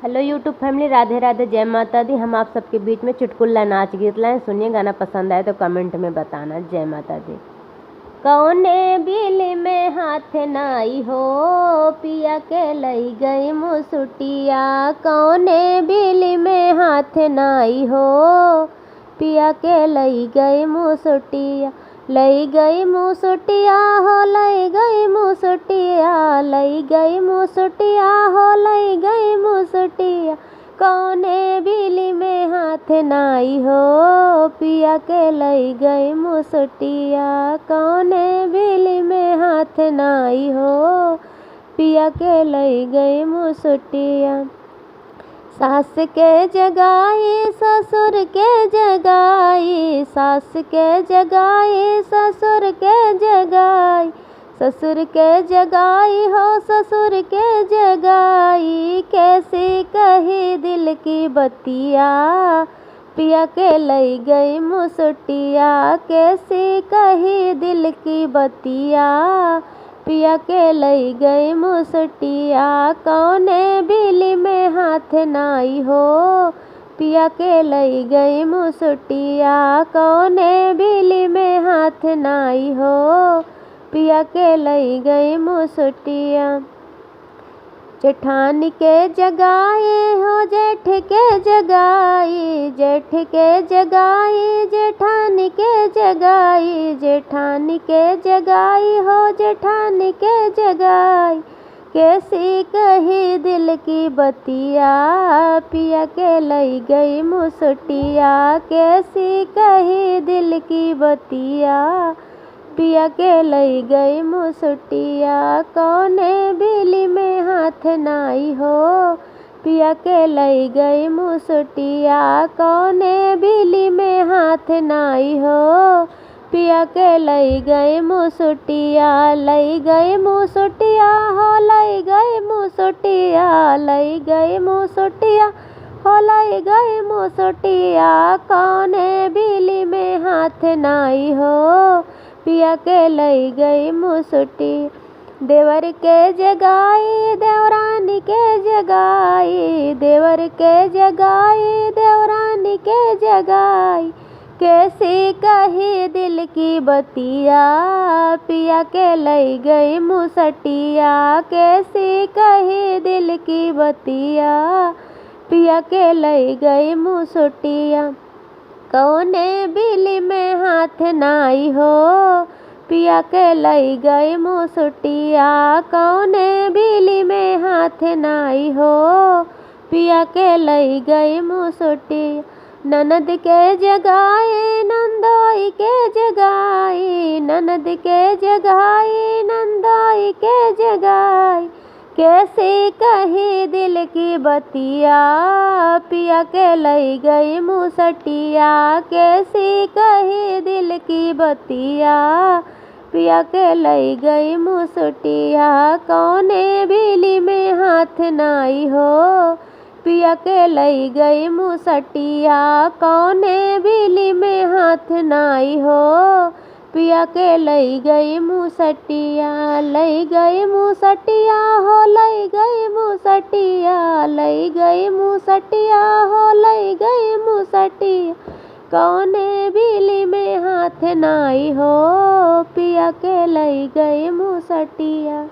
Hello YouTube family, Radhe Radhe, जय माता दी। हम आप सबके बीच में चुटकुला नाच गीत लाए। सुनिए, गाना पसंद आए तो कमेंट में बताना। जय माता दी। कौने बिल में हाथ नाई हो, पिया के लई गई मुसुटिया। कौने बिल में हाथ नाई हो, पिया के लई गई मुसुटिया। लई गई मुसुटिया हो, लई गई मुसुटिया, लई गई मुसुटिया हो, लई गई मुसुटिया। कौने बिल में हाथ नाई हो, पिया के लई गई मुसुटिया। कौने बिल में हाथ नाई हो, पिया के लई गई मुसुटिया। सास के जगाई ससुर के जगाई, सास के जगाई ससुर के जगाई, ससुर के जगाई हो, ससुर के जगाई। कैसी कही दिल की बतिया, पिया के लई गई मुसुटिया। कैसी कही दिल की बतिया, पिया के लई गई मुसुटिया। कौने बिल में हाथ नाई हो, पिया के लई गई मुसुटिया। कौने बिल में हाथ नाई हो, पिया के लई गई मुसुटिया। जेठानी के जगाई हो, जेठ के जगाई, जेठ के जगाई, जेठानी के जगाई, जेठानी के जगाई हो, जेठानी के जगाई। कैसी कही दिल की बतिया, पिया के लई गई मुसुटिया। कैसी कही दिल की बतिया, पिया के लई गई मुसुटिया। कौने बिल में हाथ नाई हो, पिया के लई गई मुसुटिया। कौने बिल में हाथ नाई हो, पिया के लई गई मुसुटिया। लई गई मुसुटिया हो, लई गई मुसुटिया, लई गई मुसुटिया हो, लई गई मुसुटिया। कौने बिल में हाथ नाई हो, पिया के लई गई मुसुटी। देवर के जगाई, देवरानी के जगाई, देवर के जगाई, देवरानी के जगाई। कैसी कही दिल की बतिया, पिया के लई गई मुसटिया। कैसी कही दिल की बतिया, पिया के लई गई मुसटिया। कौने बिल में हाथ नाई हो, पिया के लई गई मुसुटिया। कौने बिल में हाथ नाई हो, पिया के लई गई मुसुटिया। ननद के जगाई, नंदोई के जगाई, ननद के जगाई, नंदोई के जगाई। कैसी कही दिल की बतिया, पिया के लई गई मुसटिया। कैसी कही दिल की बतिया, पिया के लई गई मुसटिया। कौने बिल में हाथ नाई हो, पिया के लई गई मुसटिया। कौने बिल में हाथ नाई हो, पिया के लई गई मुसटिया। लई गई मुसटिया हो, लई गई मुसटिया, लई गई मुसटिया हो, लई गई मुसटिया। कौने बिल में हाथ नाई हो, पिया के लई गई मुसटिया।